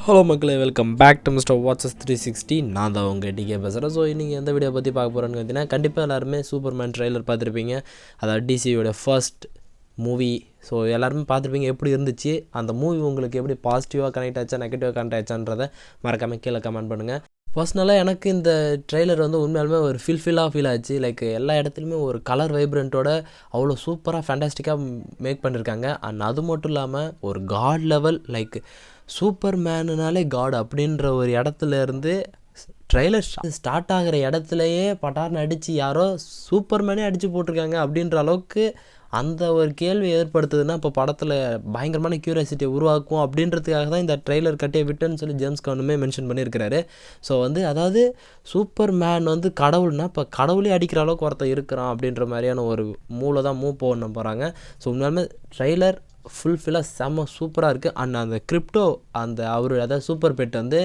Hello மக்களே, welcome back to mister watches 360. நான் தான் உங்கள் டிகே பேசுகிறேன். ஸோ நீங்கள் எந்த வீடியோ பற்றி பார்க்க போகிறேன்னு பார்த்தீங்கன்னா, கண்டிப்பாக எல்லாருமே சூப்பர்மேன் ட்ரெய்லர் பார்த்துருப்பீங்க. அதாவது டிசியோட ஃபர்ஸ்ட் மூவி. ஸோ எல்லாருமே பார்த்துருப்பீங்க. எப்படி இருந்துச்சு அந்த மூவி? உங்களுக்கு எப்படி பாசிட்டிவாக கனெக்ட் ஆச்சா, நெகட்டிவாக கனெக்ட் ஆச்சான்றதை மறக்காமல் கீழே கமெண்ட் பண்ணுங்கள். பர்சனலாக எனக்கு இந்த ட்ரெய்லர் வந்து உண்மையாலுமே ஒரு ஃபீல் ஆச்சு. லைக் எல்லா இடத்துலையுமே ஒரு கலர் வைப்ரண்ட்டோட அவ்வளோ சூப்பராக ஃபேண்டாஸ்டிக்காக மேக் பண்ணியிருக்காங்க. அண்ட் அது மட்டும் இல்லாமல் ஒரு காட் லெவல், லைக் சூப்பர் மேனுனாலே காட் அப்படின்ற ஒரு இடத்துல இருந்து ட்ரெய்லர் ஸ்டார்ட் ஆகிற இடத்துலையே பட்டார்னு அடித்து யாரோ சூப்பர்மேனே அடித்து போட்டிருக்காங்க அப்படின்ற அளவுக்கு அந்த ஒரு கேள்வி ஏற்படுத்துதுன்னா இப்போ படத்தில் பயங்கரமான க்யூரியாசிட்டியை உருவாக்கும் அப்படின்றதுக்காக தான் இந்த ட்ரெய்லர் கட்டியே விட்டுன்னு சொல்லி ஜேம்ஸ் கானுமே மென்ஷன் பண்ணியிருக்கிறாரு. ஸோ வந்து அதாவது சூப்பர் மேன் வந்து கடவுள்னா இப்போ கடவுளே அடிக்கிற அளவுக்கு ஒருத்தர் இருக்கிறான் அப்படின்ற மாதிரியான ஒரு மூளை தான் மூவ் பண்ண போகிறாங்க. ஸோ உண்மையாலுமே ட்ரெய்லர் ஃபுல்ஃபில்லாக செம்ம சூப்பராக இருக்குது. அண்ட் அந்த கிரிப்டோ அந்த அவர் அதாவது சூப்பர் பெட் வந்து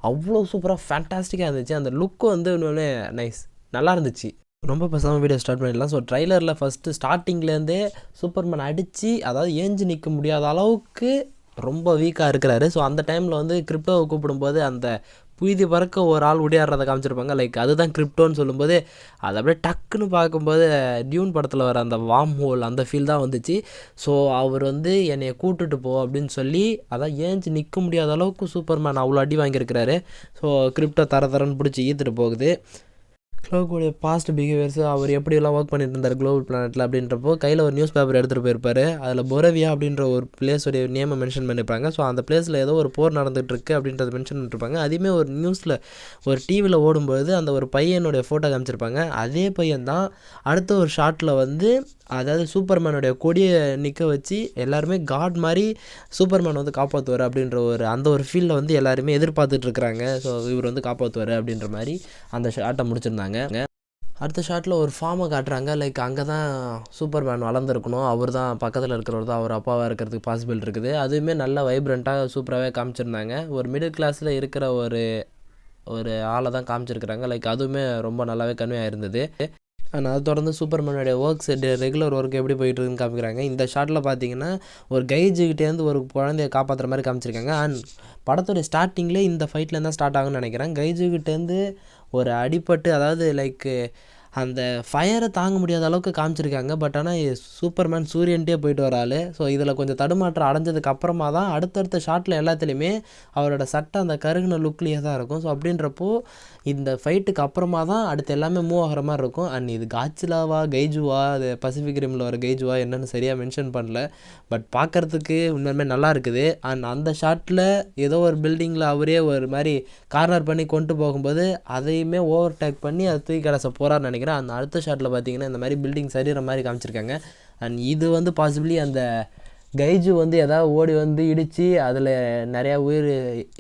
அவ்வளோ சூப்பராக ஃபேண்டாஸ்டிக்காக இருந்துச்சு. அந்த லுக்கு வந்து உண்மையிலே நைஸ், நல்லா இருந்துச்சு. ரொம்ப பேசாமல் வீடியோ ஸ்டார்ட் பண்ணிடலாம். ஸோ ட்ரைலரில் ஃபஸ்ட்டு ஸ்டார்டிங்லேருந்தே சூப்பர்மேன் அடித்து அதாவது ஏஞ்சி நிற்க முடியாத அளவுக்கு ரொம்ப வீக்காக இருக்கிறாரு. ஸோ அந்த டைமில் வந்து கிரிப்டோவை கூப்பிடும்போது அந்த புய்தி பறக்க ஒரு ஆள் உடையாடுறதை காமிச்சிருப்பாங்க. லைக் அதுதான் கிரிப்டோன்னு சொல்லும்போது அது அப்படியே டக்குன்னு பார்க்கும்போது டியூன் படத்தில் வர அந்த வார்ம் ஹோல் அந்த ஃபீல் தான் வந்துச்சு. ஸோ அவர் வந்து என்னை கூட்டுட்டு போ அப்படின்னு சொல்லி அதான் ஏஞ்சி நிற்க முடியாத அளவுக்கு சூப்பர்மேன் அவ்வளோ அடி வாங்கியிருக்கிறாரு. ஸோ கிரிப்டோ தரன்னு பிடிச்சி ஈத்துட்டு போகுது. க்ளோவுடைய பாஸ்ட் பிஹேவியர்ஸு அவர் எப்படியெல்லாம் ஒர்க் பண்ணிட்டு இருந்தார் குளோபல் பிளானெட்டில் அப்படின்றப்போ கையில் ஒரு நியூஸ் பேப்பர் எடுத்துகிட்டு போயிருப்பார். அதில் பொரவியா அப்படின்ற ஒரு பிளேஸுடைய நேமை மென்ஷன் பண்ணியிருப்பாங்க. ஸோ அந்த பிளேஸில் ஏதோ ஒரு போர் நடந்துகிட்ருக்கு அப்படின்றத மென்ஷன் பண்ணியிருப்பாங்க. அதுவுமே ஒரு நியூஸில் ஒரு டிவியில் ஓடும்போது அந்த ஒரு பையனுடைய ஃபோட்டோ காமிச்சிருப்பாங்க. அதே பையன் தான் அடுத்த ஒரு ஷாட்டில் வந்து அதாவது சூப்பர்மேனுடைய கொடியை நிற்க வச்சு எல்லாருமே காட் மாதிரி சூப்பர்மேன் வந்து காப்பாற்றுவார் அப்படின்ற ஒரு அந்த ஒரு ஃபீல்டில் வந்து எல்லாருமே எதிர்பார்த்துட்ருக்குறாங்க. ஸோ இவர் வந்து காப்பாற்றுவார் அப்படின்ற மாதிரி அந்த ஷாட்டை முடிச்சிருந்தாங்க. அடுத்த ஷாட்டில் ஒரு ஃபார்மை காட்டுறாங்க. லைக் அங்கே தான் சூப்பர்மேன் வளர்ந்துருக்கணும், அவர் தான் பக்கத்தில் இருக்கிறவர் தான் அவர் அப்பாவாக இருக்கிறதுக்கு பாசிபிள் இருக்குது. அதுவுமே நல்ல வைப்ரண்ட்டாக சூப்பராகவே காமிச்சிருந்தாங்க. ஒரு மிடில் கிளாஸில் இருக்கிற ஒரு ஆளை தான் காமிச்சிருக்கிறாங்க. லைக் அதுவுமே ரொம்ப நல்லாவே கன்வே ஆயிருந்தது. ஆனால் அது தொடர்ந்து சூப்பர்மேனுடைய ஒர்க்ஸ் ரெகுலர் ஒர்க் எப்படி போயிட்டுருக்குன்னு காமிக்கிறாங்க. இந்த ஷாட்டில் பார்த்தீங்கன்னா ஒரு கைஜுக்கிட்டேருந்து ஒரு குழந்தைய காப்பாற்றுற மாதிரி காமிச்சிருக்காங்க. அண்ட் படத்தோடைய ஸ்டார்டிங்லேயே இந்த ஃபைட்லேருந்து தான் ஸ்டார்ட் ஆகும்னு நினைக்கிறேன். கைஜுக்கிட்டேருந்து ஒரு அடிபட்டு அதாவது லைக்கு அந்த ஃபயரை தாங்க முடியாத அளவுக்கு காமிச்சிருக்காங்க. பட் ஆனால் சூப்பர்மேன் சூரியன்ட்டே போயிட்டு வராள். ஸோ இதில் கொஞ்சம் தடுமாற்றம் அடைஞ்சதுக்கு அப்புறமா தான் அடுத்தடுத்த ஷாட்டில் எல்லாத்துலேயுமே அவரோட சட்டை அந்த கருகின லுக்லேயே தான் இருக்கும். ஸோ அப்படின்றப்போ இந்த ஃபைட்டுக்கு அப்புறமா தான் அடுத்து எல்லாமே மூவ் ஆகிற மாதிரி இருக்கும். அண்ட் இது காட்சிலாவா கைஜுவா அது பசிபிக் ரிமில் வர கைஜுவா என்னென்னு சரியாக மென்ஷன் பண்ணல. பட் பார்க்குறதுக்கு உண்மையுமே நல்லா இருக்குது. அண்ட் அந்த ஷாட்டில் ஏதோ ஒரு பில்டிங்கில் அவரே ஒரு மாதிரி கார்னர் பண்ணி கொண்டு போகும்போது அதையுமே ஓவர்டேக் பண்ணி அதை தூக்கி கடைச போகிறான்னு நினைக்கிறேன். அந்த அடுத்த ஷாட்டில் பார்த்தீங்கன்னா இந்த மாதிரி பில்டிங் சரிகிற மாதிரி காமிச்சிருக்காங்க. அண்ட் இது வந்து பாசிபிளி அந்த கைஜு வந்து எதாவது ஓடி வந்து இடித்து அதில் நிறையா உயிர்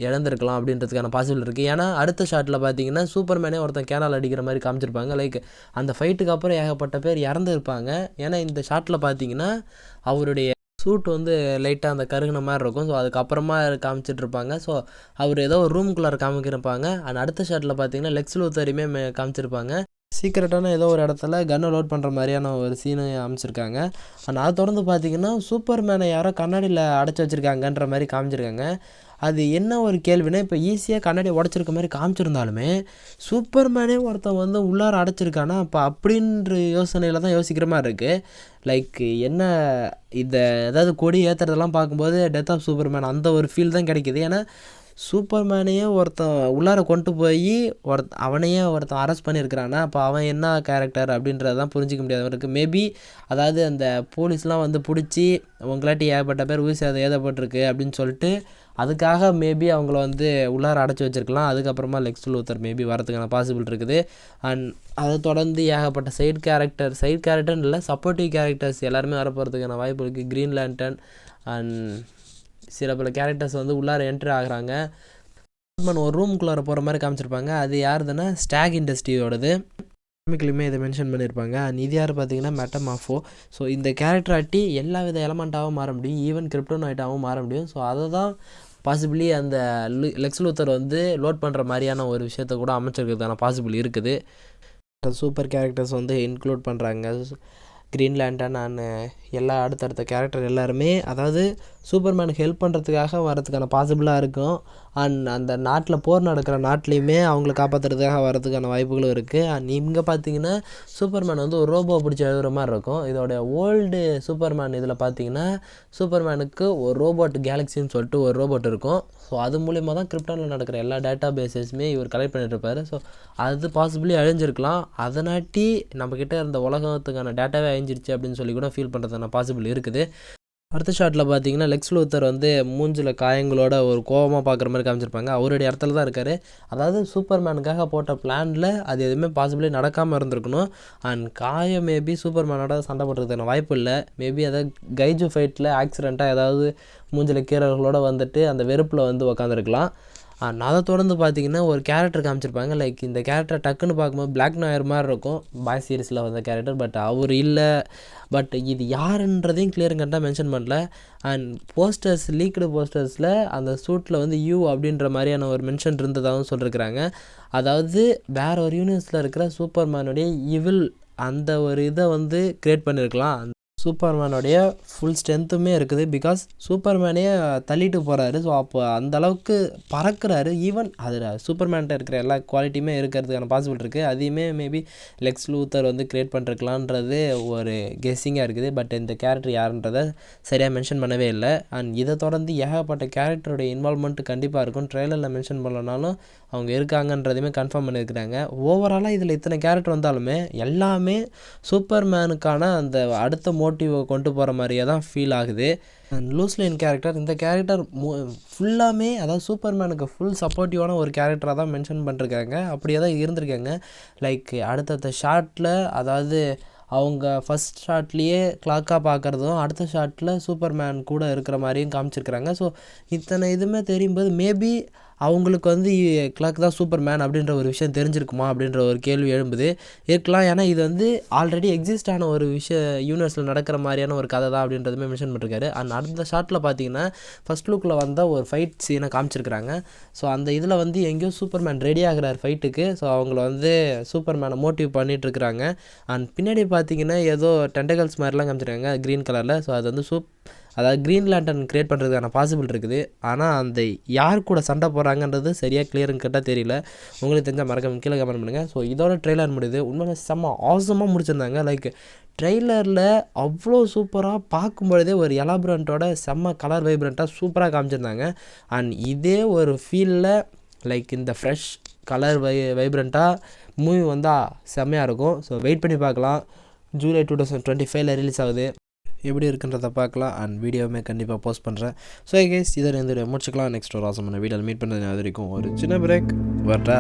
இழந்திருக்கலாம் அப்படின்றதுக்கான பாசிபிள் இருக்குது. ஏன்னா அடுத்த ஷாட்டில் பார்த்தீங்கன்னா சூப்பர்மேனே ஒருத்தன் கேனால் அடிக்கிற மாதிரி காமிச்சிருப்பாங்க. லைக் அந்த ஃபைட்டுக்கு அப்புறம் ஏகப்பட்ட பேர் இறந்துருப்பாங்க. ஏன்னா இந்த ஷாட்டில் பார்த்தீங்கன்னா அவருடைய சூட் வந்து லைட்டாக அந்த கருகின மாதிரி இருக்கும். ஸோ அதுக்கப்புறமா காமிச்சிட்ருப்பாங்க. ஸோ அவர் ஏதோ ஒரு ரூம்குள்ளார காமிக்கிருப்பாங்க. அண்ட் அடுத்த ஷாட்டில் பார்த்தீங்கன்னா லெக்ஸ் லூத்தரையுமே காமிச்சிருப்பாங்க. சீக்கிரட்டான ஏதோ ஒரு இடத்துல கன்னை லோட் பண்ணுற மாதிரியான ஒரு சீனை அமைச்சிருக்காங்க. அண்ட் அதை தொடர்ந்து பார்த்தீங்கன்னா சூப்பர்மேனை யாரோ கண்ணாடியில் அடைச்சி வச்சுருக்காங்கன்ற மாதிரி காமிச்சிருக்காங்க. அது என்ன ஒரு கேள்வினா, இப்போ ஈஸியாக கண்ணாடியை உடச்சிருக்க மாதிரி காமிச்சிருந்தாலுமே சூப்பர்மேனே ஒருத்தன் வந்து உள்ளார அடைச்சிருக்கானா அப்போ அப்படின்ற யோசனையில் தான் யோசிக்கிற மாதிரி இருக்குது. லைக் என்ன இந்த ஏதாவது கொடி ஏற்றுறதெல்லாம் பார்க்கும்போது டெத் ஆஃப் சூப்பர்மேன் அந்த ஒரு ஃபீல் தான் கிடைக்கிது. ஏன்னா சூப்பர்மேனையே ஒருத்தன் உள்ளார கொண்டு போய் அவனையே ஒருத்தன் அரெஸ்ட் பண்ணியிருக்கிறானா அப்போ அவன் என்ன கேரக்டர் அப்படின்றது தான் புரிஞ்சிக்க முடியாதவருக்கு. மேபி அதாவது அந்த போலீஸ்லாம் வந்து பிடிச்சி உங்களாட்டி ஏகப்பட்ட பேர் உயிர் சேதம் ஏதப்பட்டிருக்கு அப்படின்னு சொல்லிட்டு அதுக்காக மேபி அவங்கள வந்து உள்ளார அடைச்சி வச்சுருக்கலாம். அதுக்கப்புறமா லெக்ஸ் லூத்தர் மேபி வரதுக்கான பாசிபிள் இருக்குது. அண்ட் அதை தொடர்ந்து ஏகப்பட்ட சைட் கேரக்டர்னு இல்லை, சப்போர்ட்டிவ் கேரக்டர்ஸ் எல்லாருமே வரப்போகிறதுக்கான வாய்ப்பு இருக்குது. க்ரீன் லேண்டன் அண்ட் சில பல கேரக்டர்ஸ் வந்து உள்ளார என்ட்ரி ஆகுறாங்க. ஒரு ரூம்குள்ளார போகிற மாதிரி காமிச்சிருப்பாங்க. அது யாருதுன்னா ஸ்டாக் இண்டஸ்ட்ரியோடது. கெமிக்கலுமே இதை மென்ஷன் பண்ணியிருப்பாங்க. அண்ட் இது யார் பார்த்தீங்கன்னா மெட்டமாஃபோ. ஸோ இந்த கேரக்டர் ஆட்டி எல்லா வித எலமெண்ட்டாகவும் மாற முடியும், ஈவன் கிரிப்டோனாய்ட்டாகவும் மாற முடியும். ஸோ அதை தான் பாசிபிளி அந்த லெக்ஸ் லூத்தர் வந்து லோட் பண்ணுற மாதிரியான ஒரு விஷயத்த கூட அமைச்சிருக்கிறதுக்கான பாசிபிள் இருக்குது. சூப்பர் கேரக்டர்ஸ் வந்து இன்க்ளூட் பண்ணுறாங்க. க்ரீன் லேண்டன் அண்ட் எல்லா அடுத்தடுத்த கேரக்டர் எல்லாருமே அதாவது சூப்பர்மேனுக்கு ஹெல்ப் பண்ணுறதுக்காக வரதுக்கான பாசிபிளாக இருக்கும். அண்ட் அந்த நாட்டில் போர் நடக்கிற நாட்டிலையுமே அவங்கள காப்பாற்றுறதுக்காக வரதுக்கான வாய்ப்புகளும் இருக்குது. அண்ட் இங்கே பார்த்தீங்கன்னா சூப்பர்மேன் வந்து ஒரு ரோபோ பிடிச்சி எழுதுகிற மாதிரி இருக்கும். இதோடைய ஓல்டு சூப்பர்மேன் இதில் பார்த்தீங்கன்னா சூப்பர்மேனுக்கு ஒரு ரோபோட் கேலக்ஸின்னு சொல்லிட்டு ஒரு ரோபோட் இருக்கும். ஸோ அது மூலிமா தான் கிரிப்டானில் நடக்கிற எல்லா டேட்டா பேஸஸுமே இவர் கலெக்ட் பண்ணிட்டு இருப்பார். ஸோ அது பாசிபிளி அழிஞ்சிருக்கலாம். அதனாட்டி நம்மக்கிட்ட இருந்த உலகத்துக்கான டேட்டாவே அழிஞ்சிருச்சு அப்படின்னு சொல்லி கூட ஃபீல் பண்ணுறதுக்கான பாசிபிள் இருக்குது. அடுத்த ஷாட்டில் பார்த்தீங்கன்னா லெக்ஸ் லூத்தர் வந்து மூஞ்சில் காயங்களோட ஒரு கோவமாக பார்க்குற மாதிரி காமிச்சிருப்பாங்க. அவருடைய இடத்துல தான் இருக்கார். அதாவது சூப்பர்மேனுக்காக போட்ட பிளானில் அது எதுவுமே பாசிபிளி நடக்காமல் இருந்திருக்கணும். அண்ட் காயம் மேபி சூப்பர்மேனோட சண்டை போடுறதுக்கான வாய்ப்பு இல்லை. மேபி அதாவது கைஜு ஃபைட்டில் ஆக்சிடெண்ட்டாக ஏதாவது மூஞ்சில் கீரர்களோடு வந்துட்டு அந்த வெறுப்பில் வந்து உக்காந்துருக்கலாம். அதை தொடர்ந்து பார்த்தீங்கன்னா ஒரு கேரக்டர் காமிச்சிருப்பாங்க. லைக் இந்த கேரக்டர் டக்குன்னு பார்க்கும்போது பிளாக் நாயர் மாதிரி இருக்கும் பாய் சீரிஸில் வந்த கேரக்டர். பட் அவர் இல்லை. பட் இது யாருன்றதையும் கிளியர் கட்டாக மென்ஷன் பண்ணல. அண்ட் போஸ்டர்ஸ் லீக்டு போஸ்டர்ஸில் அந்த சூட்டில் வந்து யூ அப்படின்ற மாதிரியான ஒரு மென்ஷன் இருந்ததாகவும் சொல்லியிருக்கிறாங்க. அதாவது வேறு ஒரு யூனிவர்ஸில் இருக்கிற சூப்பர்மேனுடைய இவில் அந்த ஒரு இதை வந்து க்ரியேட் பண்ணியிருக்கலாம். சூப்பர்மேனுடைய ஃபுல் ஸ்ட்ரென்த்துமே இருக்குது. பிகாஸ் சூப்பர்மேனே தள்ளிட்டு போகிறாரு. ஸோ அப்போ அந்தளவுக்கு பறக்கிறாரு. ஈவன் அதில் சூப்பர்மேன்கிட்ட இருக்கிற எல்லா குவாலிட்டியுமே இருக்கிறதுக்கான பாசிபிள் இருக்குது. அதையுமே மேபி லெக்ஸ் லூத்தர் வந்து க்ரியேட் பண்ணிருக்கலான்றது ஒரு கெஸ்ஸிங்காக இருக்குது. பட் இந்த கேரக்டர் யாருன்றதை சரியாக மென்ஷன் பண்ணவே இல்லை. அண்ட் இதை தொடர்ந்து ஏகப்பட்ட கேரக்டருடைய இன்வால்மெண்ட் கண்டிப்பாக இருக்கும். ட்ரெய்லரில் மென்ஷன் பண்ணலனாலும் அவங்க இருக்காங்கன்றதையுமே கன்ஃபார்ம் பண்ணியிருக்கிறாங்க. ஓவராலாக இதில் இத்தனை கேரக்டர் வந்தாலுமே எல்லாமே சூப்பர்மேனுக்கான அந்த அடுத்த மோட்டிவை கொண்டு போகிற மாதிரியே தான் ஃபீல் ஆகுது. அண்ட் லூஸ்லைன் கேரக்டர் இந்த கேரக்டர் ஃபுல்லாமே அதாவது சூப்பர்மேனுக்கு ஃபுல் சப்போர்ட்டிவான ஒரு கேரக்டராக தான் மென்ஷன் பண்ணிருக்காங்க. அப்படியே தான் இருந்திருக்காங்க. லைக் அடுத்தடுத்த ஷாட்டில் அதாவது அவங்க ஃபஸ்ட் ஷாட்லேயே கிளாக்காக பார்க்குறதும் அடுத்த ஷாட்டில் சூப்பர்மேன் கூட இருக்கிற மாதிரியும் காமிச்சிருக்கிறாங்க. ஸோ இத்தனை இதுவுமே தெரியும்போது மேபி அவங்களுக்கு வந்து கிளாக் தான் சூப்பர்மேன் அப்படின்ற ஒரு விஷயம் தெரிஞ்சிருக்குமா அப்படின்ற ஒரு கேள்வி எழும்புது. இருக்கலாம். ஏன்னா இது வந்து ஆல்ரெடி எக்ஸிஸ்ட் ஆன ஒரு யூனிவர்ஸில் நடக்கிற மாதிரியான ஒரு கதை தான் அப்படின்றதுமே மென்ஷன் பண்ணிருக்காரு. அண்ட் அடுத்த ஷாட்டில் பார்த்தீங்கன்னா ஃபஸ்ட் லுக்கில் வந்த ஒரு ஃபைட் சீனை காமிச்சிருக்கிறாங்க. ஸோ அந்த இதில் வந்து எங்கேயோ சூப்பர்மேன் ரெடி ஆகிறார் ஃபைட்டுக்கு. ஸோ அவங்கள வந்து சூப்பர்மேனை மோட்டிவ் பண்ணிகிட்ருக்குறாங்க. அண்ட் பின்னாடி பார்த்தீங்கன்னா ஏதோ டென்டகல்ஸ் மாதிரிலாம் காமிச்சிருக்காங்க க்ரீன் கலரில். ஸோ அது வந்து அதாவது க்ரீன் லேண்டன் க்ரியேட் பண்ணுறதுக்கான பாசிபிள் இருக்குது. ஆனால் அந்த யார் கூட சண்டை போடுறாங்கன்றது சரியாக கிளியருன்னு கேட்டால் தெரியல. உங்களுக்கு தெரிஞ்சால் மறக்காம கீழே கமெண்ட் பண்ணுங்கள். ஸோ இதோட ட்ரெய்லர் முடியுது. உண்மையிலே செம்ம ஆசமாக முடிச்சிருந்தாங்க. லைக் ட்ரெய்லரில் அவ்வளோ சூப்பராக பார்க்கும்பொழுதே ஒரு எலாபரண்ட்டோட செம்ம கலர் வைப்ரண்ட்டாக சூப்பராக காமிச்சிருந்தாங்க. அண்ட் இதே ஒரு ஃபீலில் லைக் இந்த ஃப்ரெஷ் கலர் வைப்ரண்ட்டாக மூவி வந்தால் செம்மையாக இருக்கும். ஸோ வெயிட் பண்ணி பார்க்கலாம். ஜூலை 2025 ரிலீஸ் ஆகுது. எப்படி இருக்குன்றதை பார்க்கலாம். அண்ட் வீடியோவுமே கண்டிப்பாக போஸ்ட் பண்ணுறேன். ஸோ கைஸ் இதை முடிச்சுக்கலாம். நெக்ஸ்ட் ஒரு ஆசமான வீடியோவில் மீட் பண்ணுறது அது வரைக்கும் ஒரு சின்ன பிரேக் வரட்டா.